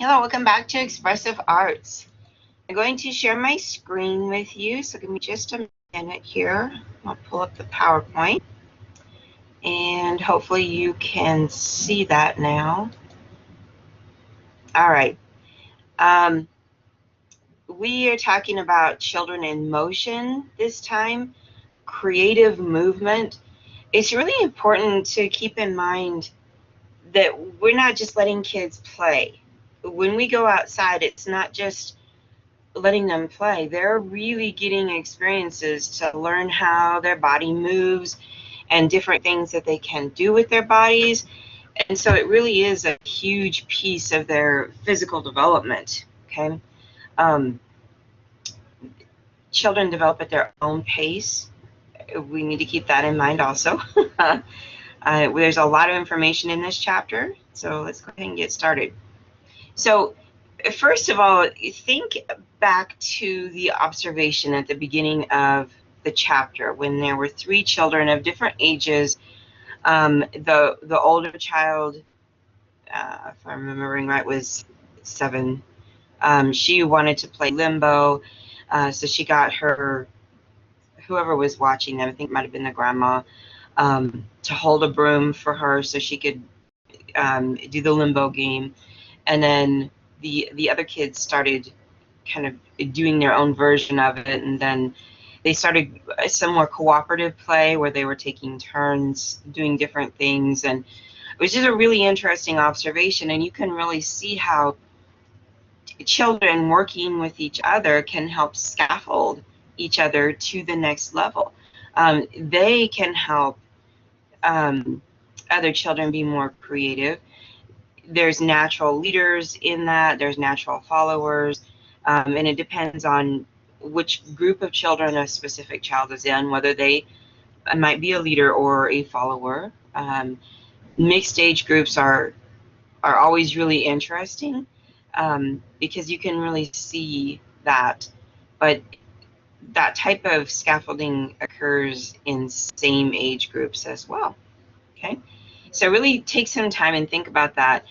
Hello, welcome back to Expressive Arts. I'm going to share my screen with you, so give me just a minute here. I'll pull up the PowerPoint, and hopefully you can see that now. All right. Um, we are talking about children in motion this time, creative movement. It's really important to keep in mind that we're not just letting kids play. When we go outside, it's not just letting them play. They're really getting experiences to learn how their body moves and different things that they can do with their bodies. And so it really is a huge piece of their physical development. Okay. Um, Children develop at their own pace. We need to keep that in mind also. There's a lot of information in this chapter, so let's go ahead and get started. So first of all, think back to the observation at the beginning of the chapter when there were three children of different ages. The older child, if I'm remembering right, was 7. She wanted to play limbo, so she got whoever was watching them, I think it might have been the grandma, to hold a broom for her so she could do the limbo game. And then the other kids started kind of doing their own version of it, and then they started some more cooperative play where they were taking turns doing different things, and it was just a really interesting observation. And you can really see how children working with each other can help scaffold each other to the next level. They can help other children be more creative. There's natural leaders in that, there's natural followers, and it depends on which group of children a specific child is in, whether they might be a leader or a follower. Mixed age groups are always really interesting, because you can really see that, but that type of scaffolding occurs in same age groups as well. Okay, so really take some time and think about that.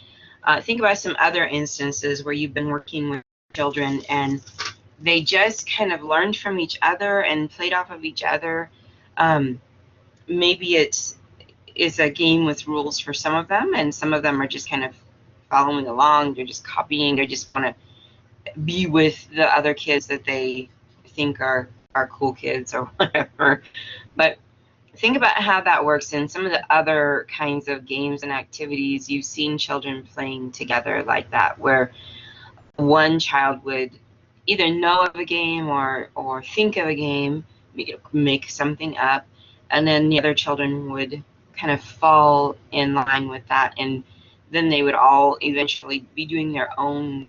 Think about some other instances where you've been working with children and they just kind of learned from each other and played off of each other. Maybe is a game with rules for some of them, and some of them are just kind of following along. They're just copying. They just want to be with the other kids that they think are cool kids or whatever. But think about how that works in some of the other kinds of games and activities you've seen children playing together like that, where one child would either know of a game or think of a game, make something up, and then the other children would kind of fall in line with that, and then they would all eventually be doing their own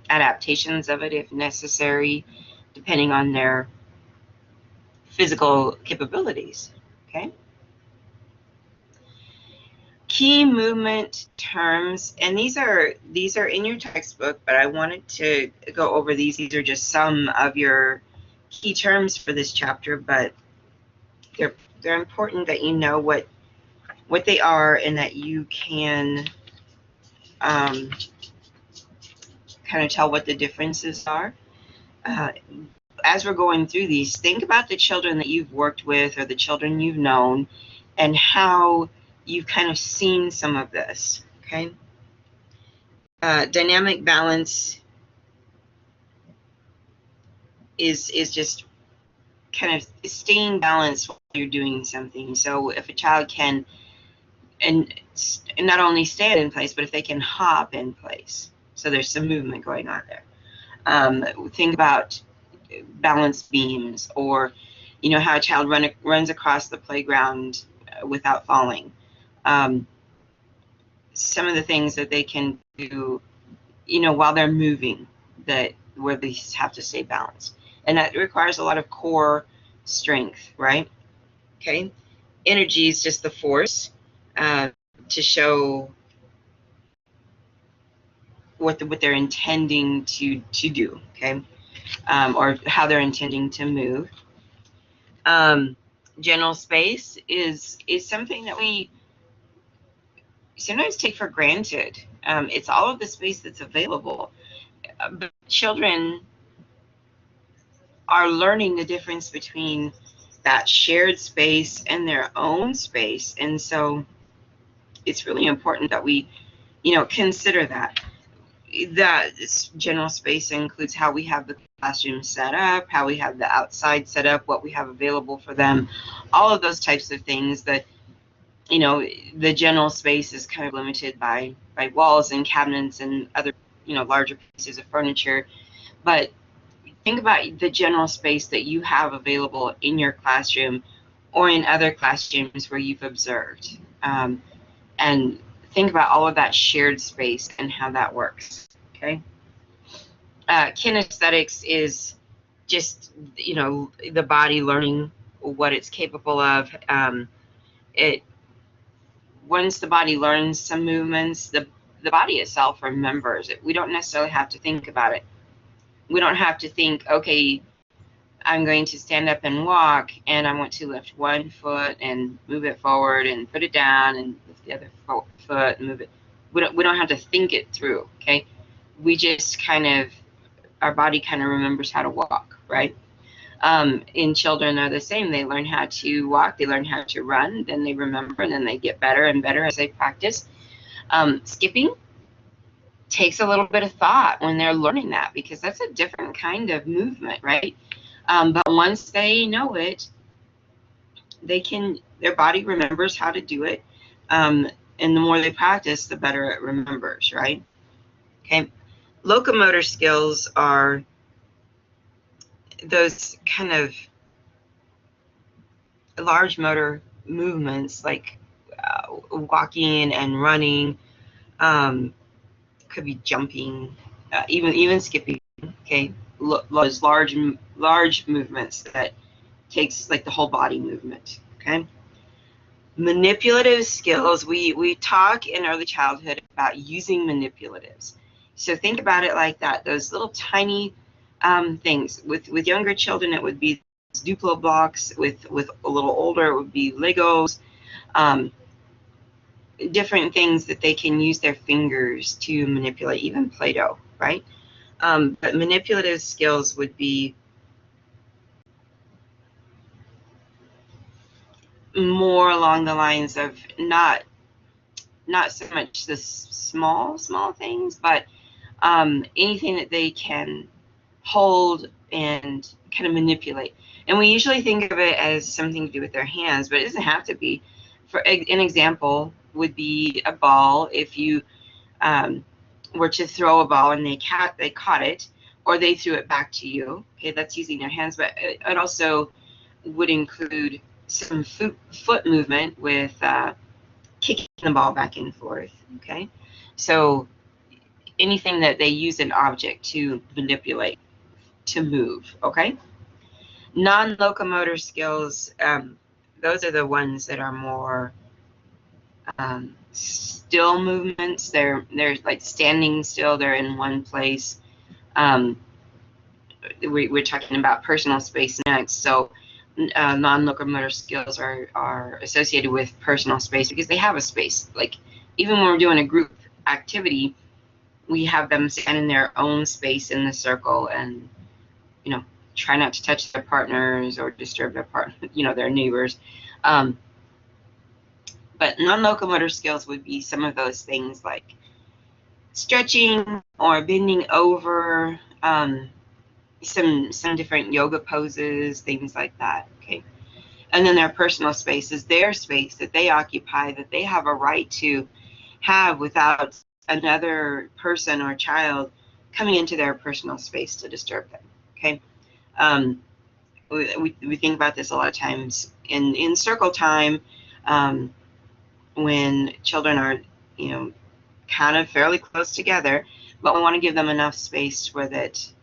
adaptations of it if necessary, depending on their physical capabilities. Okay. Key movement terms, and these are in your textbook, but I wanted to go over these. These are just some of your key terms for this chapter, but they're important that you know what they are and that you can kind of tell what the differences are. As we're going through these, think about the children that you've worked with or the children you've known and how you've kind of seen some of this. Okay. Dynamic balance is just kind of staying balanced while you're doing something. So if a child can and not only stay in place, but if they can hop in place, so there's some movement going on there. Think about balance beams, or how a child runs across the playground without falling. Some of the things that they can do while they're moving, that where they have to stay balanced, and that requires a lot of core strength, right? Okay. Energy is just the force to show what they're intending to do. Okay. Or how they're intending to move. General space is something that we sometimes take for granted. It's all of the space that's available. But children are learning the difference between that shared space and their own space. And so it's really important that we, consider that. That general space includes how we have the classroom set up, how we have the outside set up, what we have available for them, all of those types of things that, the general space is kind of limited by walls and cabinets and other, larger pieces of furniture. But think about the general space that you have available in your classroom or in other classrooms where you've observed. And think about all of that shared space and how that works, okay? Kinesthetics is just, the body learning what it's capable of. Once the body learns some movements, the body itself remembers it. We don't necessarily have to think about it. We don't have to think, okay, I'm going to stand up and walk, and I want to lift one foot and move it forward and put it down and lift the other foot and move it. We don't have to think it through, okay? We just our body kind of remembers how to walk, right? In children are the same. They learn how to walk, they learn how to run, then they remember, and then they get better and better as they practice. Skipping takes a little bit of thought when they're learning that, because that's a different kind of movement, right? But once they know it, their body remembers how to do it. And the more they practice, the better it remembers, right? Okay. Locomotor skills are those kind of large motor movements, like walking and running, could be jumping, even skipping, okay? Those large movements that takes like the whole body movement, okay? Manipulative skills, we talk in early childhood about using manipulatives. So think about it like that, those little tiny things. With younger children, it would be Duplo blocks. With a little older, it would be Legos. Different things that they can use their fingers to manipulate, even Play-Doh, right? But manipulative skills would be more along the lines of not so much the small things, but anything that they can hold and kind of manipulate. And we usually think of it as something to do with their hands, but it doesn't have to be. For an example would be a ball. If you were to throw a ball and they caught it, or they threw it back to you, okay, that's using their hands. But it also would include some foot movement with kicking the ball back and forth, okay? So anything that they use an object to manipulate, to move, okay? Non-locomotor skills, those are the ones that are more still movements. They're like standing still, they're in one place. We're talking about personal space next. So non-locomotor skills are associated with personal space because they have a space. Like even when we're doing a group activity, we have them stand in their own space in the circle and, try not to touch their partners or disturb their their neighbors. But non-locomotor skills would be some of those things like stretching or bending over, some different yoga poses, things like that, okay? And then their personal space is their space that they occupy, that they have a right to have without another person or child coming into their personal space to disturb them, okay? We think about this a lot of times in circle time, when children are, kind of fairly close together, but we want to give them enough space where that,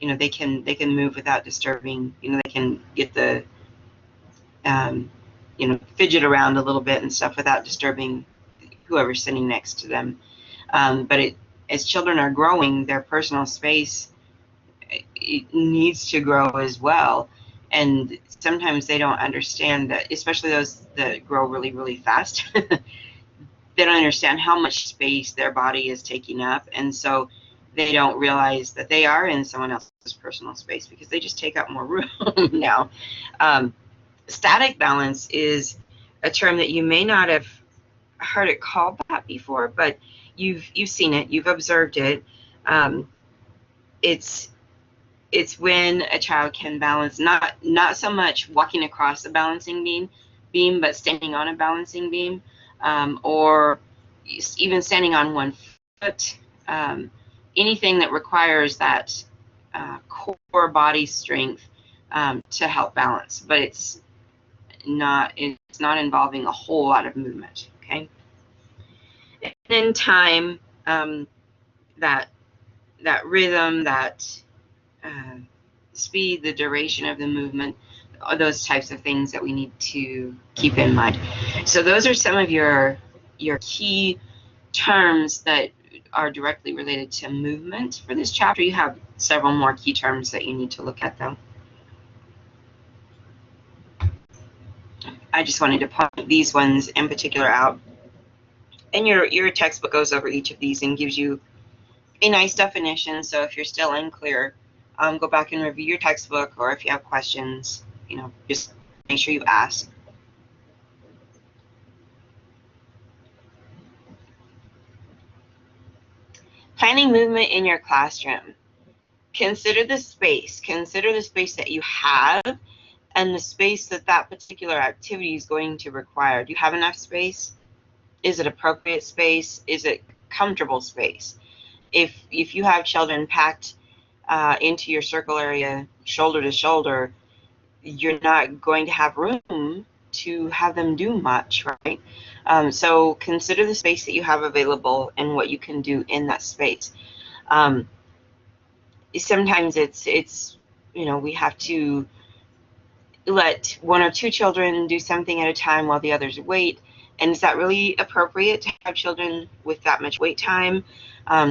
they can move without disturbing. They can get the, fidget around a little bit and stuff without disturbing whoever's sitting next to them. But as children are growing, their personal space, it needs to grow as well. And sometimes they don't understand that, especially those that grow really, really fast. they don't understand how much space their body is taking up, and so they don't realize that they are in someone else's personal space because they just take up more room now. Static balance is a term that you may not have heard it called that before, but you've seen it, you've observed it. It's when a child can balance, not so much walking across a balancing beam, but standing on a balancing beam, or even standing on one foot. Anything that requires that core body strength to help balance, but it's not involving a whole lot of movement. Okay. And then time, that rhythm, that speed, the duration of the movement, those types of things that we need to keep in mind. So those are some of your key terms that are directly related to movement for this chapter. You have several more key terms that you need to look at, though. I just wanted to point these ones in particular out. And your textbook goes over each of these and gives you a nice definition. So if you're still unclear, go back and review your textbook, or if you have questions, just make sure you ask. Planning movement in your classroom. Consider the space. Consider the space that you have and the space that particular activity is going to require. Do you have enough space? Is it appropriate space? Is it comfortable space? If you have children packed into your circle area shoulder to shoulder, you're not going to have room to have them do much, right? So consider the space that you have available and what you can do in that space. Sometimes it's we have to let one or two children do something at a time while the others wait. And is that really appropriate to have children with that much wait time?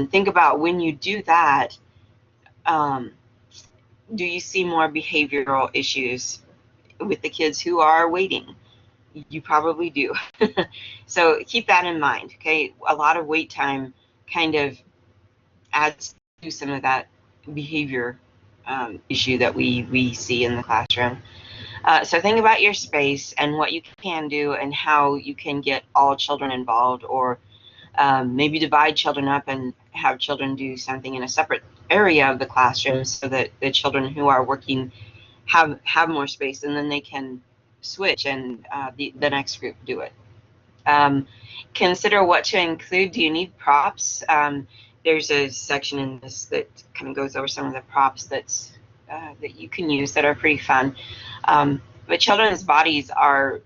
Think about when you do that, do you see more behavioral issues with the kids who are waiting? You probably do. So keep that in mind, okay? A lot of wait time kind of adds to some of that behavior issue that we see in the classroom. So think about your space and what you can do and how you can get all children involved, or maybe divide children up and have children do something in a separate area of the classroom so that the children who are working have more space, and then they can switch and the next group do it. Consider what to include. Do you need props? There's a section in this that kind of goes over some of the props that you can use that are pretty fun. But children's bodies are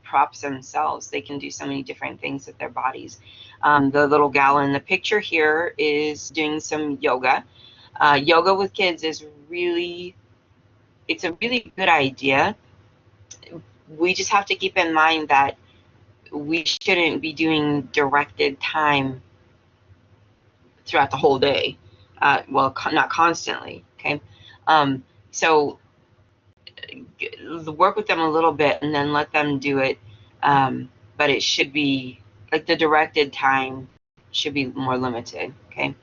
props themselves. They can do so many different things with their bodies. The little gal in the picture here is doing some yoga. Yoga with kids is it's a really good idea. We just have to keep in mind that we shouldn't be doing directed time throughout the whole day. Well, not constantly, okay? So work with them a little bit and then let them do it. But it should be, like, the directed time should be more limited, okay?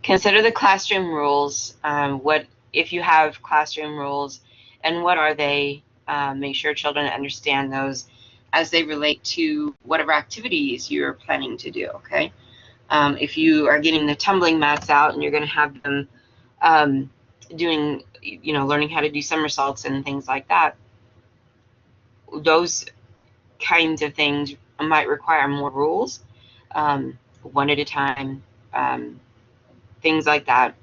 Consider the classroom rules. What if you have classroom rules, and what are they? Make sure children understand those as they relate to whatever activities you're planning to do, okay? If you are getting the tumbling mats out and you're going to have them doing, learning how to do somersaults and things like that, those kinds of things might require more rules, one at a time, things like that.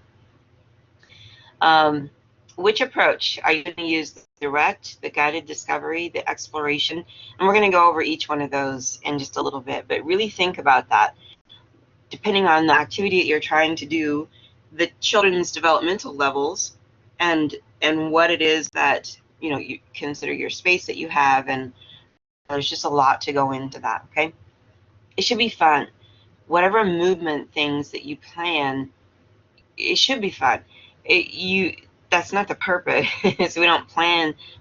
Which approach are you going to use? The direct, the guided discovery, the exploration? And we're going to go over each one of those in just a little bit, but really think about that. Depending on the activity that you're trying to do, the children's developmental levels, and what it is that you consider your space that you have, and there's just a lot to go into that, okay? It should be fun. Whatever movement things that you plan, it should be fun. That's not the purpose.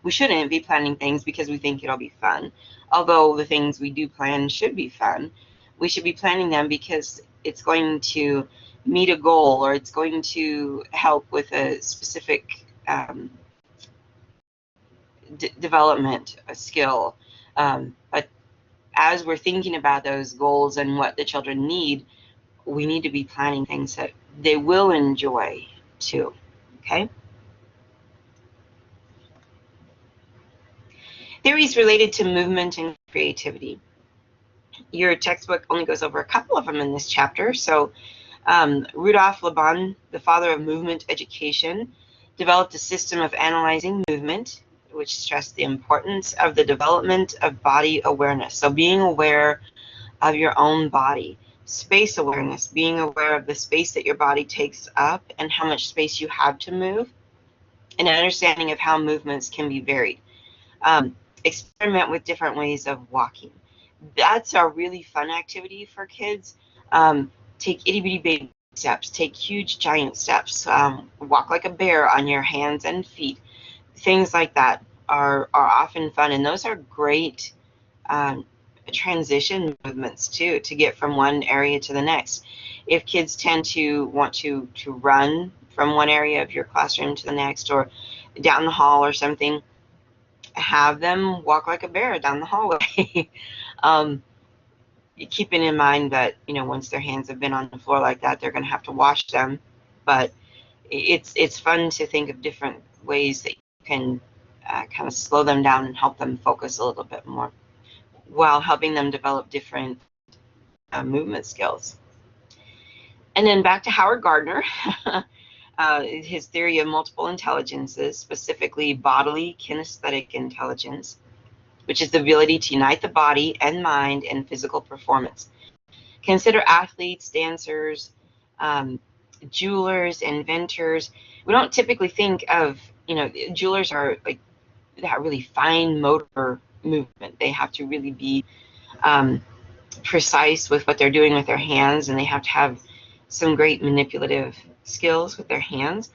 We shouldn't be planning things because we think it'll be fun. Although the things we do plan should be fun. we should be planning them because it's going to meet a goal, or it's going to help with a specific development, a skill. But as we're thinking about those goals and what the children need, we need to be planning things that they will enjoy too. Okay? Theories related to movement and creativity. Your textbook only goes over a couple of them in this chapter. So Rudolf Laban, the father of movement education, developed a system of analyzing movement, which stressed the importance of the development of body awareness. So being aware of your own body. Space awareness, being aware of the space that your body takes up and how much space you have to move, and an understanding of how movements can be varied. Experiment with different ways of walking. That's a really fun activity for kids. Take itty bitty baby steps, take huge giant steps, walk like a bear on your hands and feet. Things like that are often fun, and those are great transition movements too, to get from one area to the next. If kids tend to want to run from one area of your classroom to the next, or down the hall or something, have them walk like a bear down the hallway. Keeping in mind that, you know, once their hands have been on the floor like that, they're going to have to wash them. But it's fun to think of different ways that you can kind of slow them down and help them focus a little bit more, while helping them develop different movement skills. And then back to Howard Gardner, his theory of multiple intelligences, specifically bodily kinesthetic intelligence, which is the ability to unite the body and mind in physical performance. Consider athletes, dancers, jewelers, inventors. We don't typically think of, you know, jewelers are like that really fine motor movement. They have to really be precise with what they're doing with their hands, and they have to have some great manipulative skills with their hands.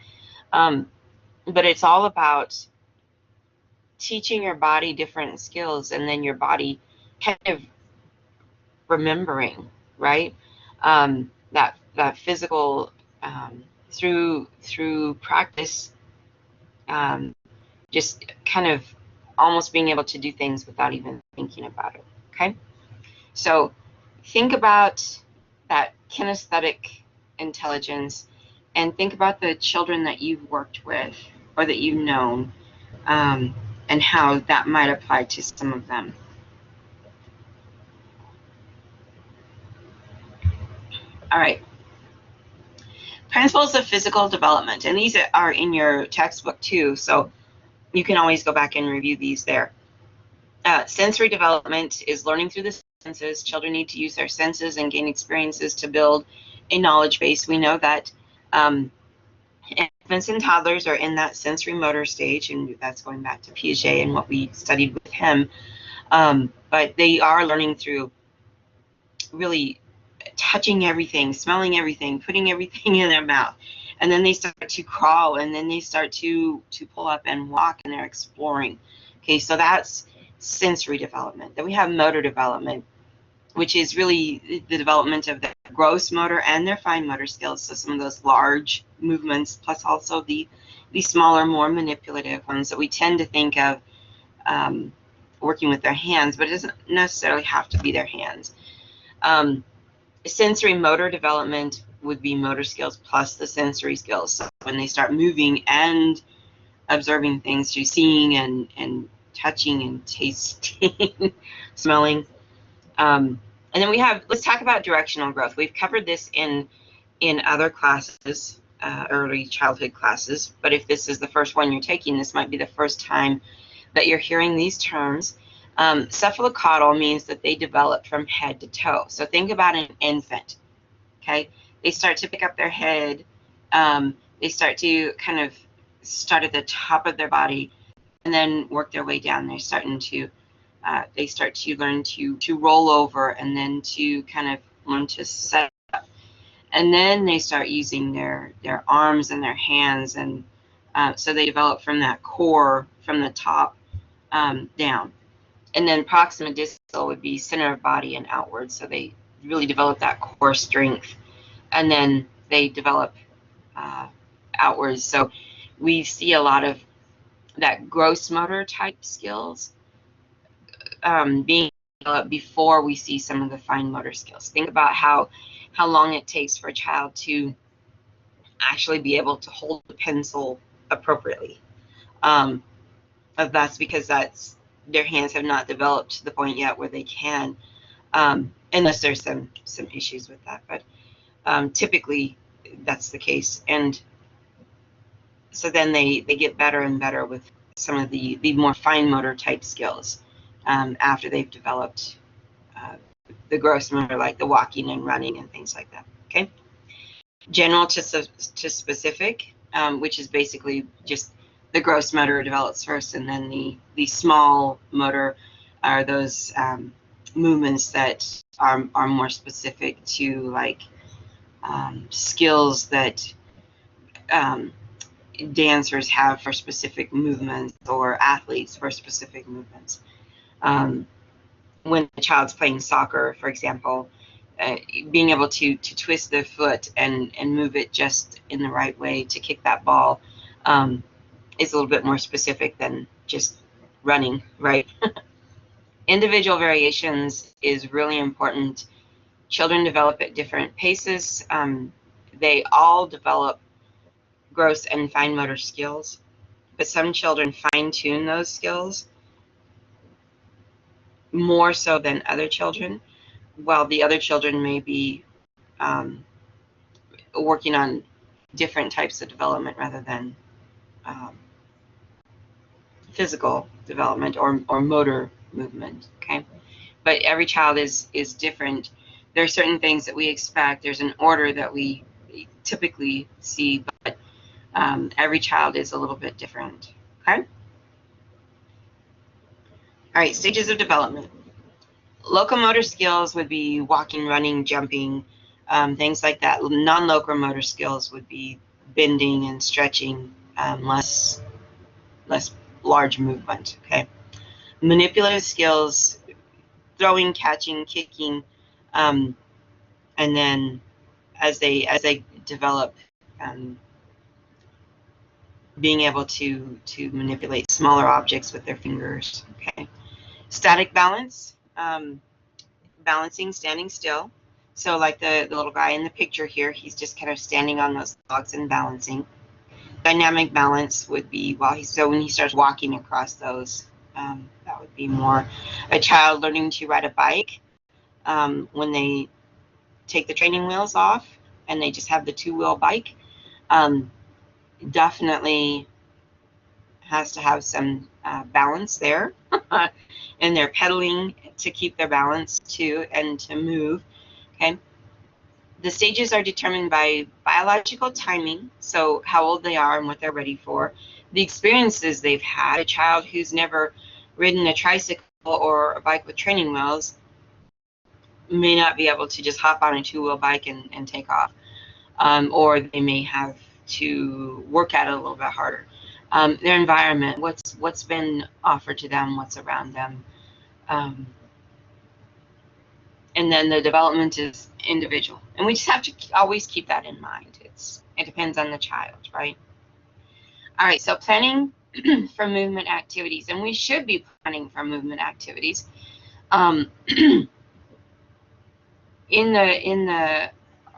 But it's all about teaching your body different skills, and then your body kind of remembering, right? That physical through practice, just kind of almost being able to do things without even thinking about it. Okay, so think about that kinesthetic intelligence, and think about the children that you've worked with or that you've known, and how that might apply to some of them. All right. Principles of physical development, and these are in your textbook too, so you can always go back and review these there. Sensory development is learning through the senses. Children need to use their senses and gain experiences to build a knowledge base. We know that infants and toddlers are in that sensory motor stage, and that's going back to Piaget and what we studied with him. But they are learning through really touching everything, smelling everything, putting everything in their mouth. And then they start to crawl, and then they start to pull up and walk, and they're exploring. Okay, so that's sensory development. Then we have motor development, which is really the development of their gross motor and their fine motor skills. So some of those large movements, plus also the smaller, more manipulative ones that we tend to think of working with their hands, but it doesn't necessarily have to be their hands. Sensory motor development would be motor skills plus the sensory skills. So when they start moving and observing things through seeing and touching and tasting, smelling. And then we have, let's talk about directional growth. We've covered this in other classes, early childhood classes, but if this is the first one you're taking, this might be the first time that you're hearing these terms. Cephalocaudal means that they develop from head to toe. So think about an infant, okay? They start to pick up their head. They start to kind of start at the top of their body and then work their way down. They're starting to, they start to learn to roll over, and then to kind of learn to set up. And then they start using their arms and their hands, and so they develop from that core, from the top down. And then proxima distal would be center of body and outward. So they really develop that core strength, and then they develop outwards. So we see a lot of that gross motor type skills being developed before we see some of the fine motor skills. Think about how long it takes for a child to actually be able to hold the pencil appropriately. That's because their hands have not developed to the point yet where they can, unless there's some issues with that. But typically that's the case. And so then they get better and better with some of the more fine motor type skills after they've developed the gross motor, like the walking and running and things like that. Okay. General to specific, which is basically just the gross motor develops first, and then the small motor are those movements that are more specific to, like, skills that dancers have for specific movements, or athletes for specific movements. When a child's playing soccer, for example, being able to twist their foot and move it just in the right way to kick that ball is a little bit more specific than just running, right? Individual variations is really important. Children develop at different paces. They all develop gross and fine motor skills, but some children fine-tune those skills more so than other children, while the other children may be working on different types of development rather than physical development or motor movement. Okay, but every child is different. There are certain things that we expect. There's an order that we typically see, but every child is a little bit different. Okay. All right, stages of development. Locomotor skills would be walking, running, jumping, things like that. Non-locomotor skills would be bending and stretching, less large movement. Okay. Manipulative skills, throwing, catching, kicking, and then as they develop, being able to manipulate smaller objects with their fingers. Okay. Static balance, balancing, standing still. So like the little guy in the picture here, he's just kind of standing on those logs and balancing. Dynamic balance would be when he starts walking across those, that would be more a child learning to ride a bike when they take the training wheels off and they just have the two-wheel bike. Definitely has to have some balance there. And they're pedaling to keep their balance too and to move. Okay. The stages are determined by biological timing, so how old they are and what they're ready for, the experiences they've had. A child who's never ridden a tricycle or a bike with training wheels may not be able to just hop on a two-wheel bike and take off, or they may have to work at it a little bit harder. Their environment, what's been offered to them, what's around them, and then the development is individual, and we just have to always keep that in mind. It depends on the child, right? All right, so planning for movement activities, and we should be planning for movement activities in the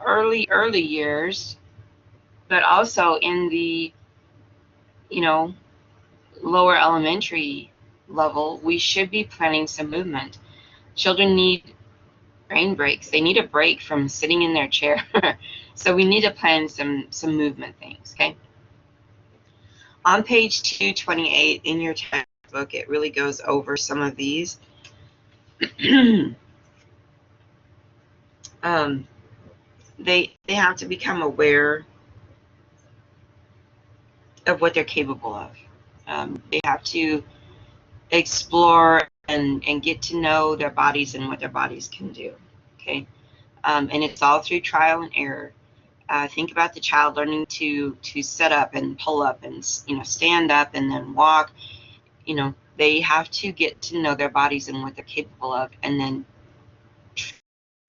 early years, but also in the lower elementary level. We should be planning some movement. Children need brain breaks. They need a break from sitting in their chair. So we need to plan some movement things. Okay. On page 228 in your textbook, it really goes over some of these. They have to become aware of what they're capable of. They have to explore and get to know their bodies and what their bodies can do. Okay. And it's all through trial and error. Think about the child learning to set up and pull up and stand up and then walk. They have to get to know their bodies and what they're capable of, and then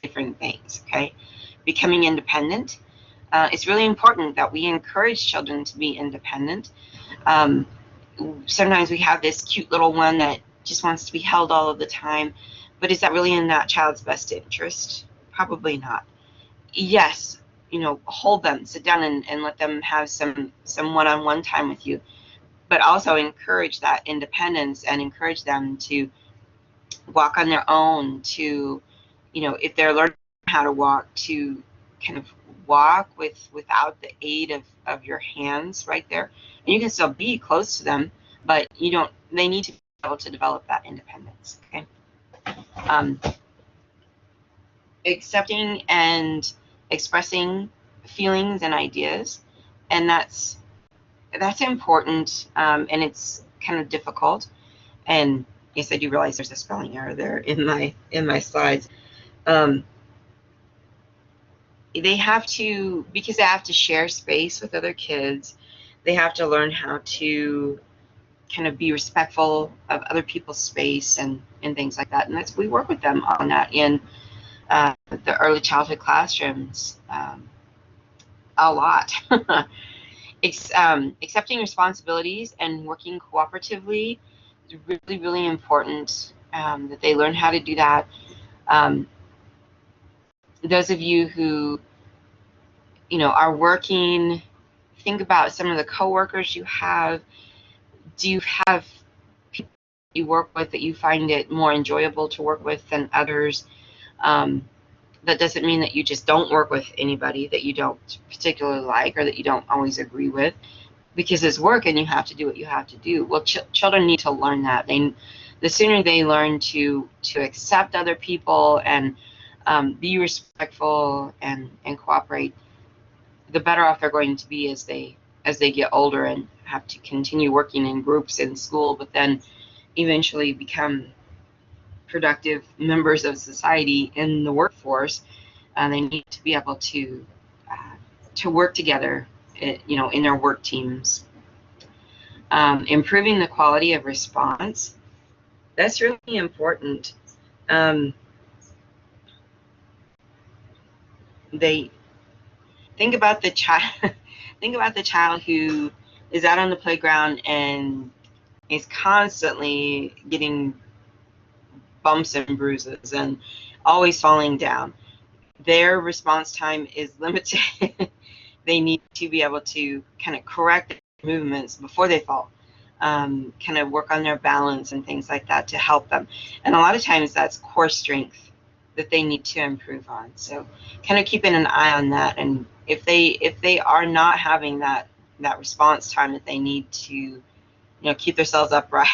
different things, okay? Becoming independent. It's really important that we encourage children to be independent. Sometimes we have this cute little one that just wants to be held all of the time, but is that really in that child's best interest? Probably not. Yes, hold them, sit down and let them have some one-on-one time with you, but also encourage that independence and encourage them to walk on their own, to, if they're learning how to walk, to kind of walk without the aid of your hands right there. And you can still be close to them, but they need to be able to develop that independence, okay? Accepting and expressing feelings and ideas, and that's important, and it's kind of difficult. And yes, I do realize there's a spelling error there in my slides. They have to, because they have to share space with other kids, they have to learn how to kind of be respectful of other people's space and things like that. And we work with them on that in the early childhood classrooms a lot. Accepting responsibilities and working cooperatively is really, really important, that they learn how to do that. Those of you who are working, think about some of the coworkers you have. Do you have people you work with that you find it more enjoyable to work with than others? That doesn't mean that you just don't work with anybody that you don't particularly like or that you don't always agree with, because it's work and you have to do what you have to do. Well, children need to learn that. The sooner they learn to accept other people and be respectful and cooperate, the better off they're going to be as they get older and have to continue working in groups in school, but then eventually become productive members of society in the workforce. They need to be able to work together, in their work teams. Improving the quality of response. That's really important. They think about the child. Think about the child who is out on the playground and is constantly getting bumps and bruises and always falling down. Their response time is limited. They need to be able to kind of correct their movements before they fall, kind of work on their balance and things like that to help them. And a lot of times that's core strength that they need to improve on. So kind of keeping an eye on that. And if they are not having that response time that they need to, keep themselves upright,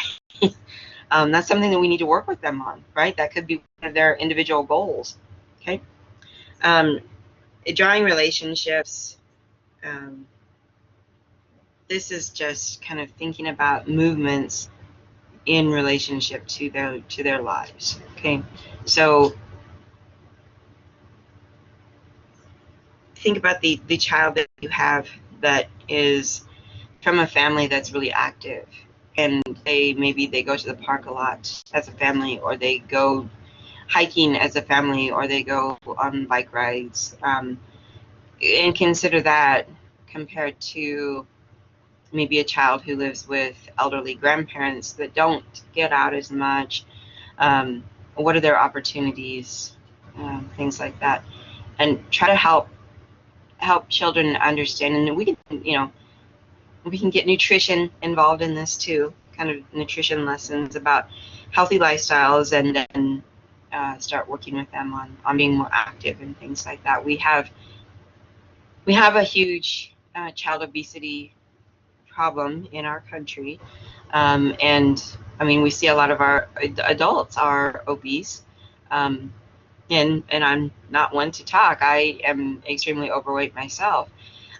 that's something that we need to work with them on, right? That could be one of their individual goals, okay? Drawing relationships. This is just kind of thinking about movements in relationship to their lives, okay? So think about the child that you have that is from a family that's really active, and maybe they go to the park a lot as a family, or they go hiking as a family, or they go on bike rides, and consider that compared to maybe a child who lives with elderly grandparents that don't get out as much. What are their opportunities, things like that, and try to help children understand. And we can get nutrition involved in this too, kind of nutrition lessons about healthy lifestyles, and then start working with them on being more active and things like that. We have a huge child obesity problem in our country, and I mean, we see a lot of our adults are obese, and I'm not one to talk. I am extremely overweight myself,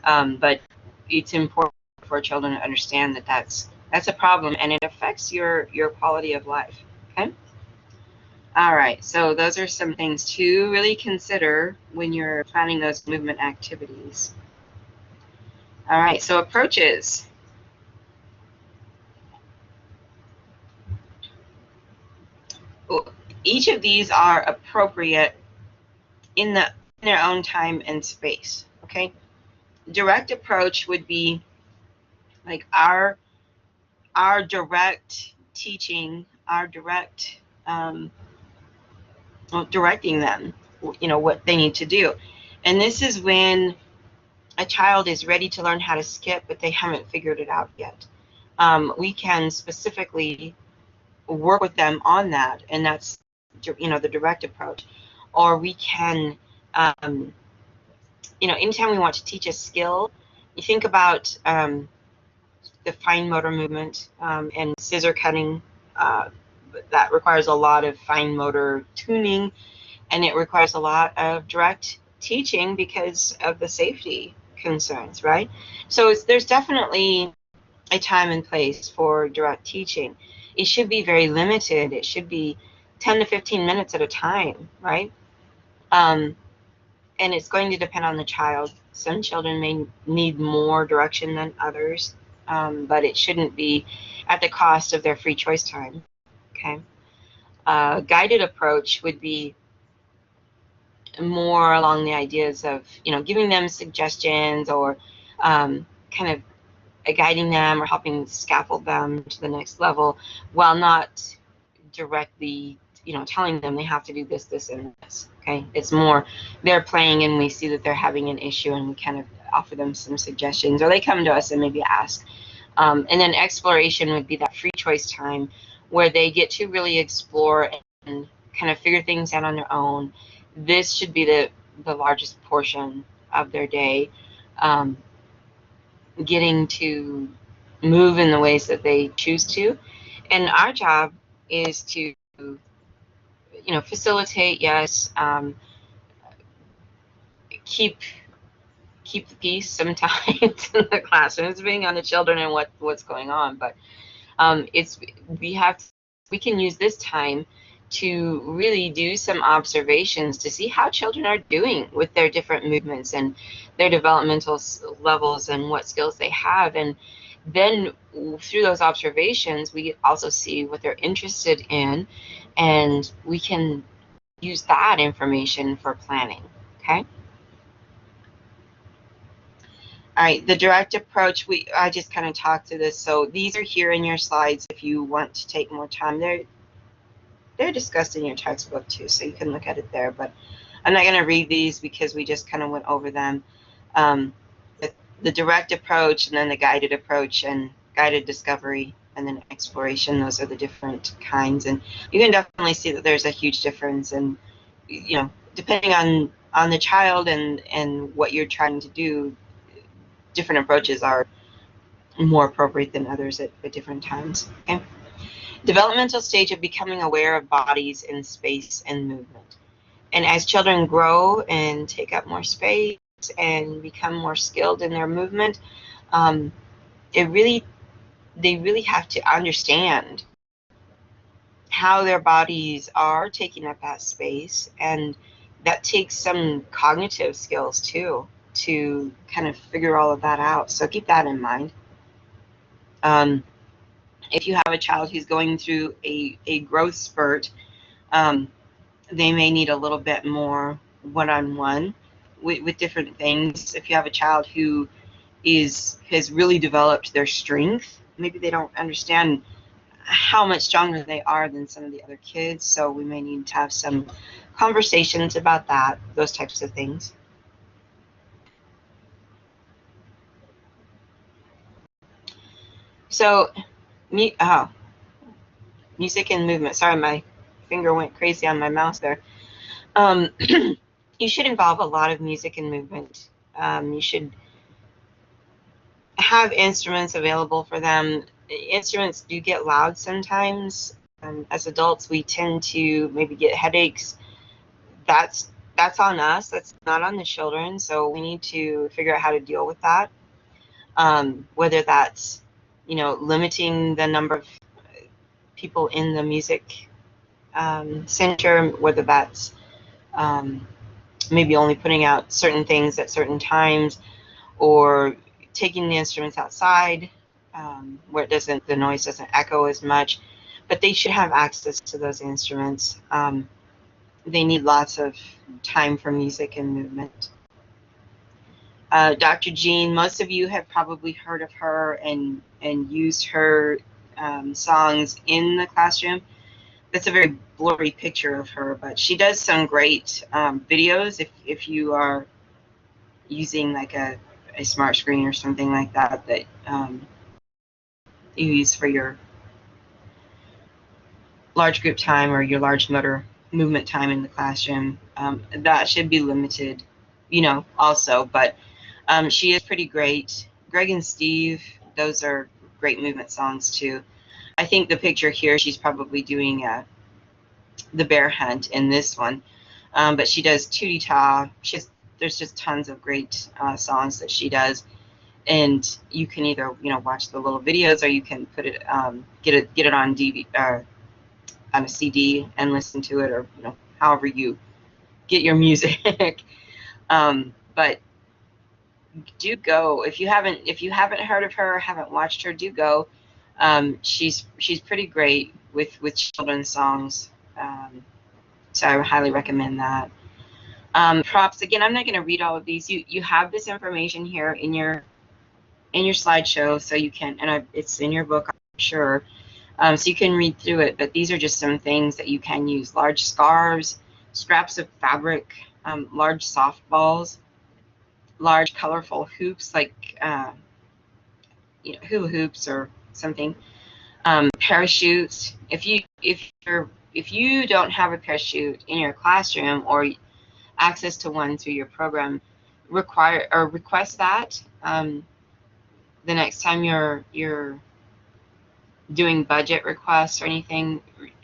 but it's important for children to understand that that's a problem, and it affects your quality of life. Okay. All right, so those are some things to really consider when you're planning those movement activities. All right, so approaches. Each of these are appropriate in their own time and space. Okay, direct approach would be like our direct teaching, our direct directing them, what they need to do. And this is when a child is ready to learn how to skip, but they haven't figured it out yet. We can specifically work with them on that, and that's the direct approach. Or we can, anytime we want to teach a skill, you think about the fine motor movement and scissor cutting. That requires a lot of fine motor tuning, and it requires a lot of direct teaching because of the safety concerns, right? So there's definitely a time and place for direct teaching. It should be very limited. It should be 10 to 15 minutes at a time, right? And it's going to depend on the child. Some children may need more direction than others, but it shouldn't be at the cost of their free choice time, okay? Guided approach would be more along the ideas of, giving them suggestions or kind of guiding them or helping scaffold them to the next level, while not directly, telling them they have to do this, this, and this. Okay, it's more they're playing and we see that they're having an issue and we kind of offer them some suggestions, or they come to us and maybe ask. And then exploration would be that free choice time where they get to really explore and kind of figure things out on their own. This should be the largest portion of their day. Getting to move in the ways that they choose to. And our job is to, facilitate, yes, keep the peace sometimes in the classroom, being on the children and what's going on. But we can use this time to really do some observations to see how children are doing with their different movements and their developmental levels and what skills they have. And then through those observations, we also see what they're interested in, and we can use that information for planning, okay? All right, the direct approach, I just kind of talked to this. So these are here in your slides if you want to take more time. They're discussed in your textbook too, so you can look at it there. But I'm not going to read these because we just kind of went over them. The direct approach, and then the guided approach, and guided discovery, and then exploration. Those are the different kinds, and you can definitely see that there's a huge difference. And depending on the child and what you're trying to do, different approaches are more appropriate than others at different times. Okay. Developmental stage of becoming aware of bodies in space and movement. And as children grow and take up more space and become more skilled in their movement, they really have to understand how their bodies are taking up that space, and that takes some cognitive skills too to kind of figure all of that out. So keep that in mind. If you have a child who's going through a growth spurt, they may need a little bit more one-on-one with different things. If you have a child who has really developed their strength, maybe they don't understand how much stronger they are than some of the other kids, so we may need to have some conversations about that, those types of things. So, music and movement. Sorry, my finger went crazy on my mouse there. You should involve a lot of music and movement. You should have instruments available for them. Instruments do get loud sometimes. As adults, we tend to maybe get headaches. That's on us. That's not on the children. So we need to figure out how to deal with that. Whether that's, limiting the number of people in the music center, whether that's maybe only putting out certain things at certain times, or taking the instruments outside where the noise doesn't echo as much. But they should have access to those instruments. they need lots of time for music and movement. Dr. Jean, most of you have probably heard of her and used her songs in the classroom. That's a very blurry picture of her, but she does some great videos if you are using like a smart screen or something like that that you use for your large group time or your large motor movement time in the classroom. That should be limited, you know, also, but she is pretty great. Greg and Steve, those are great movement songs too. I think the picture here, she's probably doing the bear hunt in this one, but she does Tootie Ta. There's just tons of great songs that she does, and you can either, you know, watch the little videos or you can put it get it on DVD on a CD and listen to it, or you know, however you get your music. But do go if you haven't heard of her, haven't watched her. Do go. She's pretty great with children's songs, so I would highly recommend that. Props again. I'm not going to read all of these. You have this information here in your slideshow, so you can, and it's in your book, I'm sure. So you can read through it, but these are just some things that you can use: large scarves, scraps of fabric, large softballs, large colorful hoops like you know, hula hoops or something, parachutes. If you don't have a parachute in your classroom or access to one through your program, request that the next time you're doing budget requests or anything.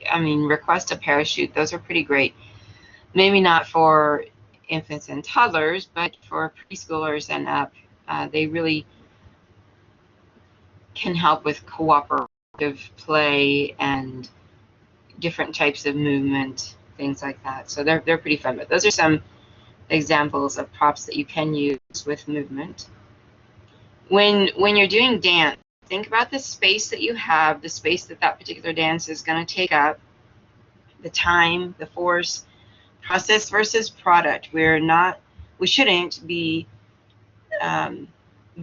I mean, request a parachute. Those are pretty great. Maybe not for infants and toddlers, but for preschoolers and up, they really can help with cooperative play and different types of movement, things like that. So they're pretty fun. But those are some examples of props that you can use with movement. When you're doing dance, think about the space that you have, the space that particular dance is going to take up, the time, the force, process versus product. We shouldn't be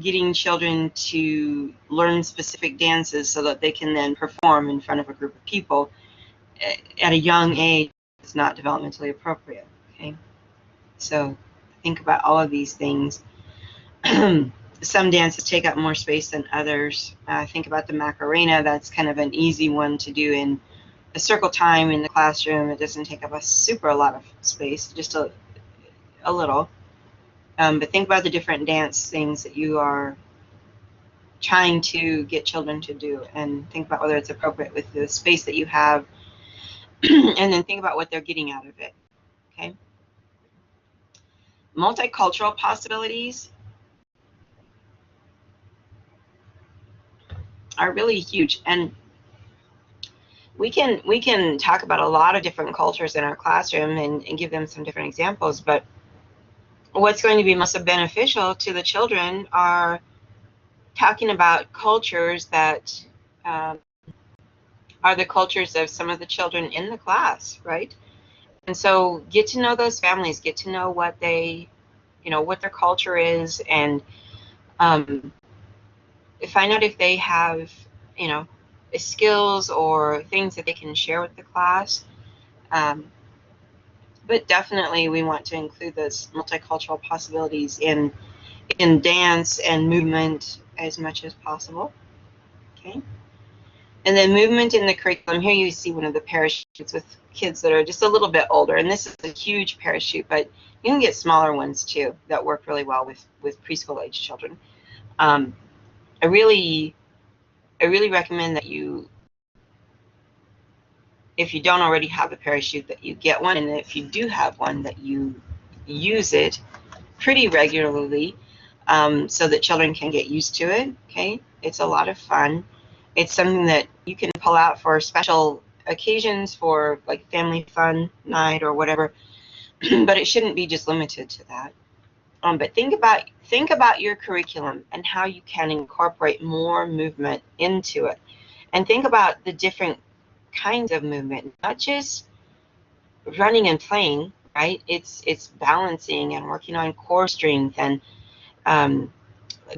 getting children to learn specific dances so that they can then perform in front of a group of people at a young age. It's not developmentally appropriate. Okay, so think about all of these things. Some dances take up more space than others. Think about the Macarena. That's kind of an easy one to do in a circle time in the classroom. It doesn't take up a lot of space, just a little. But think about the different dance things that you are trying to get children to do, and think about whether it's appropriate with the space that you have, and then think about what they're getting out of it. Okay. Multicultural possibilities are really huge, and we can talk about a lot of different cultures in our classroom and give them some different examples, but what's going to be most beneficial to the children are talking about cultures that are the cultures of some of the children in the class, right? And so get to know those families, get to know what they, you know, what their culture is, and find out if they have, you know, skills or things that they can share with the class. But definitely we want to include those multicultural possibilities in dance and movement as much as possible. Okay. And then movement in the curriculum. Here you see one of the parachutes with kids that are just a little bit older, and this is a huge parachute, but you can get smaller ones too that work really well with preschool age children. I really recommend that you, if you don't already have a parachute, that you get one, and if you do have one, that you use it pretty regularly, so that children can get used to it. Okay, it's a lot of fun. It's something that you can pull out for special occasions, for like family fun night or whatever, but it shouldn't be just limited to that. But think about your curriculum and how you can incorporate more movement into it, and think about the different kinds of movement, not just running and playing, right? It's balancing and working on core strength and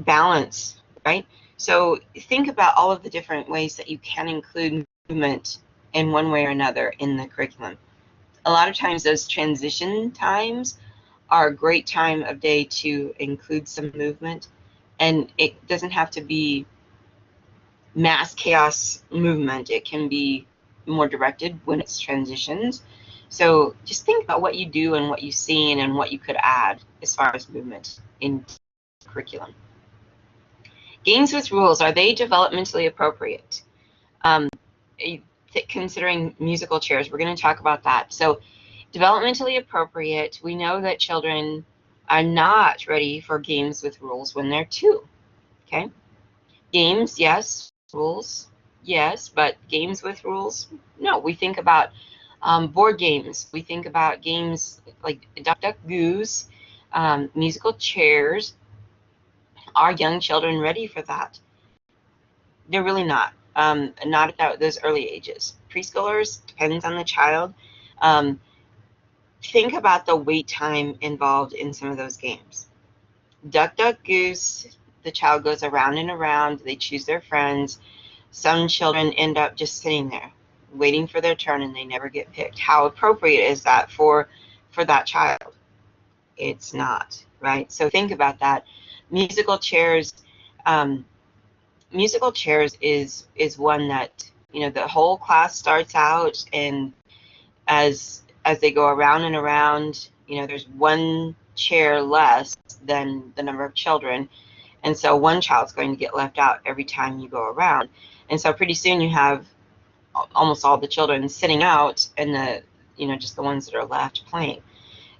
balance, right? So think about all of the different ways that you can include movement in one way or another in the curriculum. A lot of times those transition times are a great time of day to include some movement, and it doesn't have to be mass chaos movement. It can be more directed when it's transitions. So just think about what you do and what you've seen and what you could add as far as movement in curriculum. Games with rules, are they developmentally appropriate? Considering musical chairs, we're going to talk about that. So developmentally appropriate, we know that children are not ready for games with rules when they're 2, okay? Games, yes. Rules, yes. But games with rules, no. We think about board games. We think about games like Duck Duck Goose, musical chairs. Are young children ready for that? They're really not. Not at those early ages. Preschoolers, depends on the child. Think about the wait time involved in some of those games. Duck Duck Goose, the child goes around and around. They choose their friends. Some children end up just sitting there waiting for their turn and they never get picked. How appropriate is that for that child? It's not, right? So think about that. Musical chairs is one that, you know, the whole class starts out, and as they go around and around, you know, there's one chair less than the number of children, and so one child's going to get left out every time you go around, and so pretty soon you have almost all the children sitting out and just the ones that are left playing.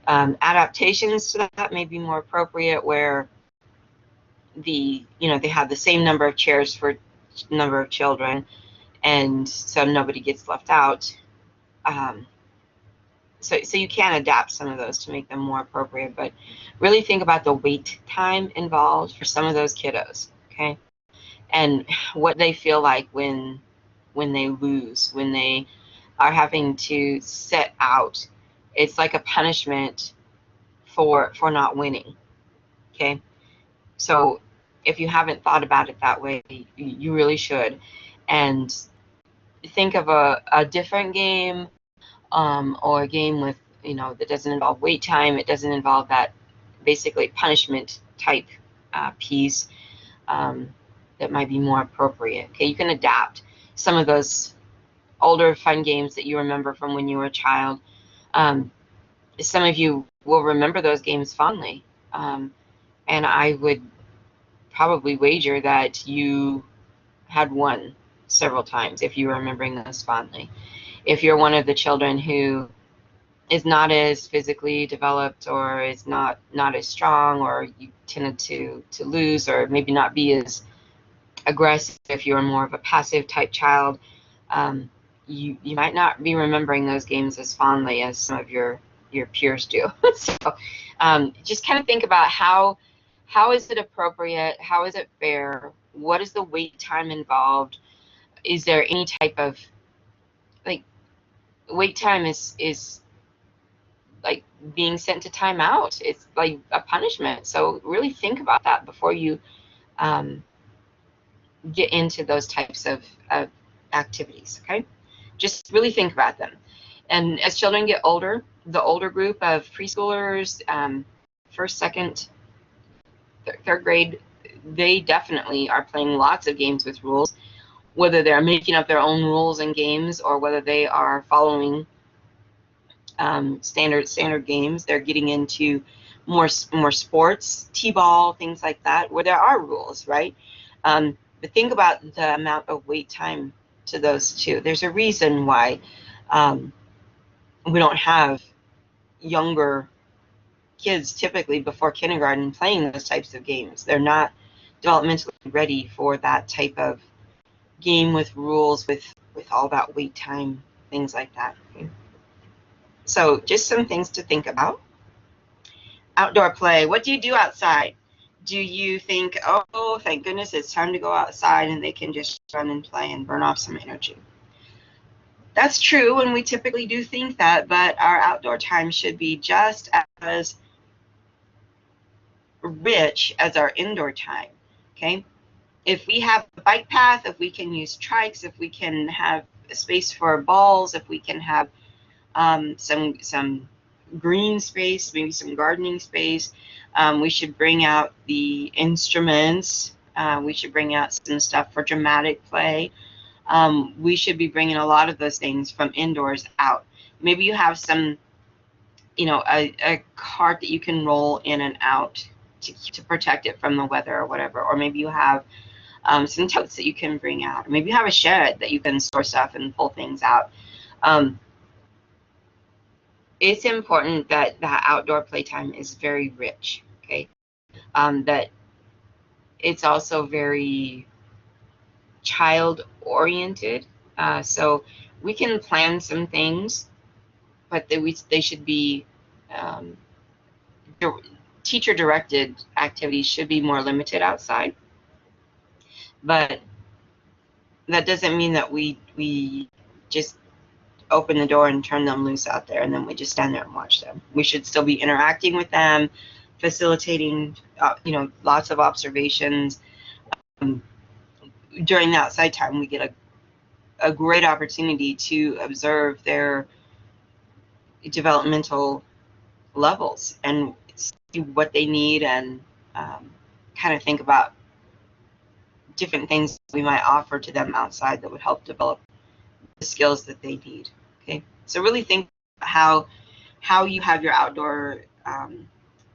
Adaptations to that may be more appropriate, where they have the same number of chairs for number of children, and so nobody gets left out. So you can adapt some of those to make them more appropriate, but really think about the wait time involved for some of those kiddos, okay? And what they feel like when they lose, when they are having to sit out. It's like a punishment for not winning, okay? So if you haven't thought about it that way, you really should. And think of a different game, or a game with, that doesn't involve wait time. It doesn't involve that basically punishment type piece, that might be more appropriate. Okay, you can adapt some of those older fun games that you remember from when you were a child. Some of you will remember those games fondly, and I would probably wager that you had won several times if you were remembering those fondly. If you're one of the children who is not as physically developed, or is not as strong, or you tended to lose, or maybe not be as aggressive, if you're more of a passive type child, you might not be remembering those games as fondly as some of your peers do. So just kind of think about how is it appropriate, how is it fair, what is the wait time involved, is there any type of, like, wait time is like being sent to timeout. It's like a punishment. So really think about that before you get into those types of activities, okay? Just really think about them. And as children get older, the older group of preschoolers, first, second, third grade, they definitely are playing lots of games with rules, whether they're making up their own rules and games, or whether they are following standard games. They're getting into more sports, t-ball, things like that, where there are rules, right? But think about the amount of wait time to those two. There's a reason why we don't have younger kids typically before kindergarten playing those types of games. They're not developmentally ready for that type of game with rules, with all that wait time, things like that. Okay? So just some things to think about. Outdoor play. What do you do outside? Do you think, oh, thank goodness it's time to go outside and they can just run and play and burn off some energy? That's true, and we typically do think that, but our outdoor time should be just as rich as our indoor time, okay? If we have a bike path, if we can use trikes, if we can have a space for balls, if we can have some green space, maybe some gardening space, we should bring out the instruments. We should bring out some stuff for dramatic play. We should be bringing a lot of those things from indoors out. Maybe you have some, a cart that you can roll in and out to protect it from the weather or whatever. Or maybe you have some totes that you can bring out. Or maybe you have a shed that you can store stuff and pull things out. It's important that that outdoor playtime is very rich, okay? That it's also very child-oriented. So we can plan some things, but they should be teacher-directed activities should be more limited outside. But that doesn't mean that we just open the door and turn them loose out there and then we just stand there and watch them. We should still be interacting with them, facilitating lots of observations. During the outside time, we get a great opportunity to observe their developmental levels and see what they need, and kind of think about different things we might offer to them outside that would help develop the skills that they need. Okay, so really think how you have your outdoor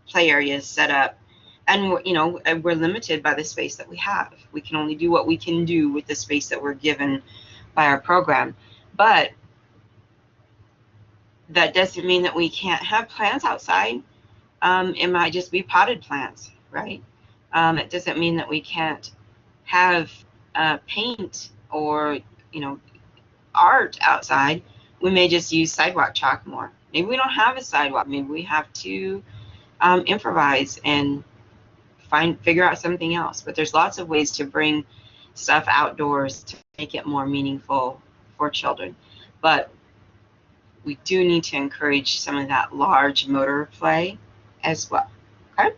play areas set up, and we're limited by the space that we have. We can only do what we can do with the space that we're given by our program, but that doesn't mean that we can't have plants outside. It might just be potted plants, right? It doesn't mean that we can't have paint or art outside. We may just use sidewalk chalk more. Maybe we don't have a sidewalk. Maybe we have to improvise and figure out something else. But there's lots of ways to bring stuff outdoors to make it more meaningful for children. But we do need to encourage some of that large motor play as well. Okay? All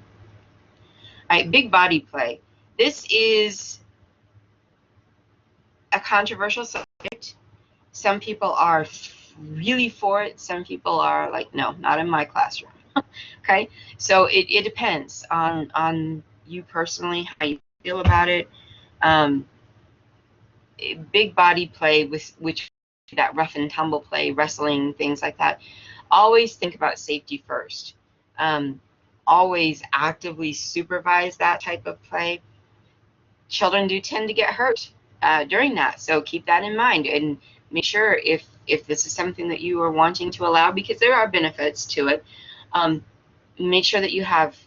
right, big body play. This is a controversial subject. Some people are really for it. Some people are like, no, not in my classroom. Okay, so it depends on you personally, how you feel about it. Big body play, which that rough and tumble play, wrestling, things like that. Always think about safety first. Always actively supervise that type of play. Children do tend to get hurt during that, so keep that in mind and make sure if this is something that you are wanting to allow, because there are benefits to it. Make sure that you have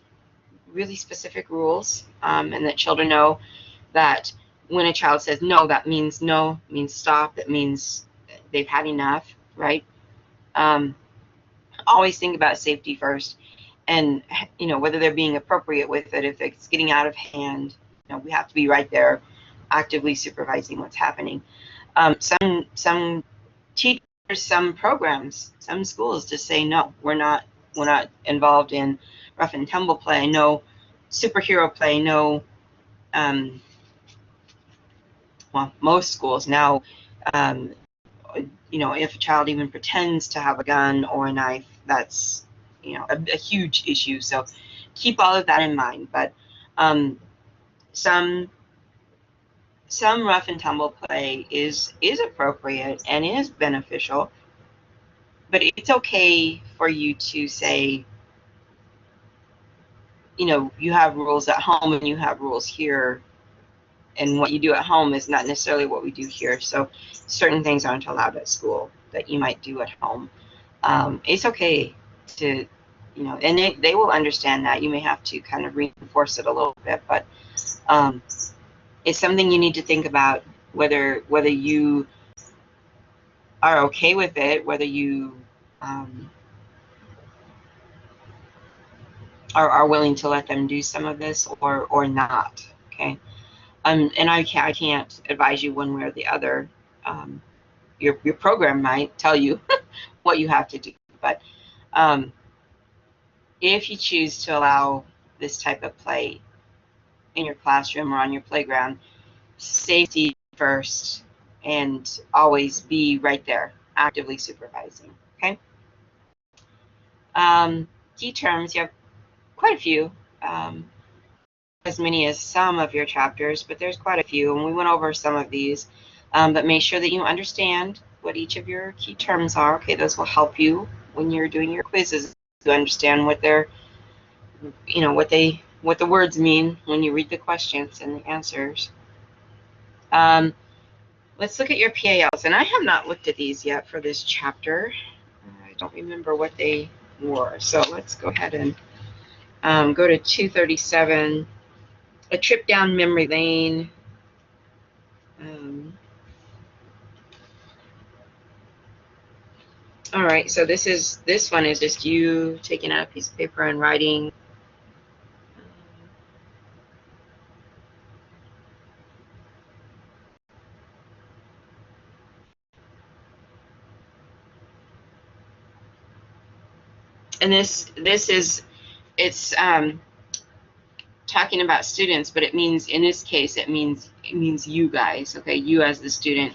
really specific rules, and that children know that when a child says no, that means no, means stop, that means they've had enough, right? Always think about safety first, and whether they're being appropriate with it. If it's getting out of hand, we have to be right there actively supervising what's happening. Some teachers, some programs, some schools just say no, we're not involved in rough and tumble play, no superhero play, no well, most schools now, if a child even pretends to have a gun or a knife, that's a huge issue. So keep all of that in mind. But some rough and tumble play is appropriate and is beneficial, but it's okay for you to say, you have rules at home and you have rules here, and what you do at home is not necessarily what we do here. So certain things aren't allowed at school that you might do at home. It's okay to, and they will understand that. You may have to kind of reinforce it a little bit, but it's something you need to think about, whether you are okay with it, whether you are willing to let them do some of this or not. Okay, and I can't advise you one way or the other. your program might tell you what you have to do. But if you choose to allow this type of play in your classroom or on your playground, safety first, and always be right there, actively supervising, okay? Key terms, you have quite a few, as many as some of your chapters, but there's quite a few, and we went over some of these, but make sure that you understand what each of your key terms are, okay? Those will help you when you're doing your quizzes to understand what they're, you know, what the words mean when you read the questions and the answers. Let's look at your PALs, and I have not looked at these yet for this chapter. I don't remember what they were, so let's go ahead and go to 237, a trip down memory lane. All right, so this one is just you taking out a piece of paper and writing. And this is, it's talking about students, but it means, in this case, it means you guys, okay? You as the student,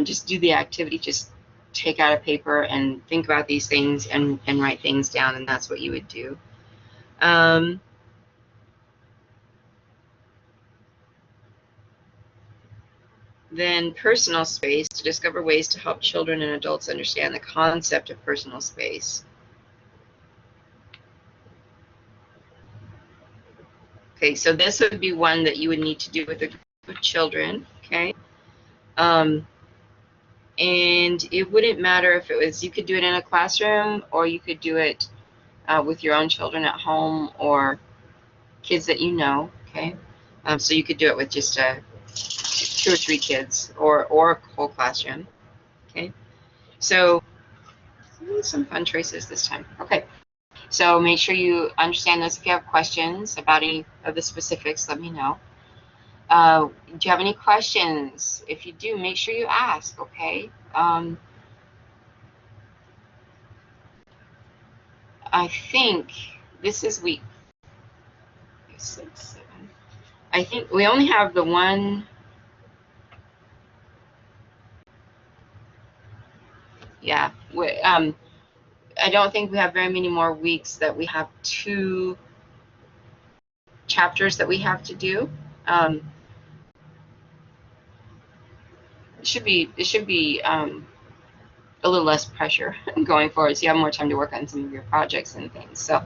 just do the activity. Just take out a paper and think about these things and write things down, and that's what you would do. Then personal space, to discover ways to help children and adults understand the concept of personal space. Okay, so this would be one that you would need to do with a group of children, okay? And it wouldn't matter if it was, you could do it in a classroom, or you could do it with your own children at home, or kids that you know, okay? So you could do it with just 2 or 3 kids, or a whole classroom, okay? So some fun choices this time. Okay, so make sure you understand this. If you have questions about any of the specifics, let me know. Do you have any questions? If you do, make sure you ask, okay? I think this is week 6, 7. I think we only have the one. Yeah, I don't think we have very many more weeks that we have 2 chapters that we have to do. It should be a little less pressure going forward, so you have more time to work on some of your projects and things. So,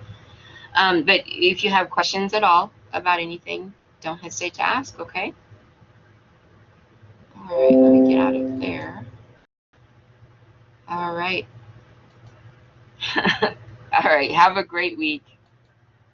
but if you have questions at all about anything, don't hesitate to ask, okay? All right, let me get out of there. All right. All right, have a great week.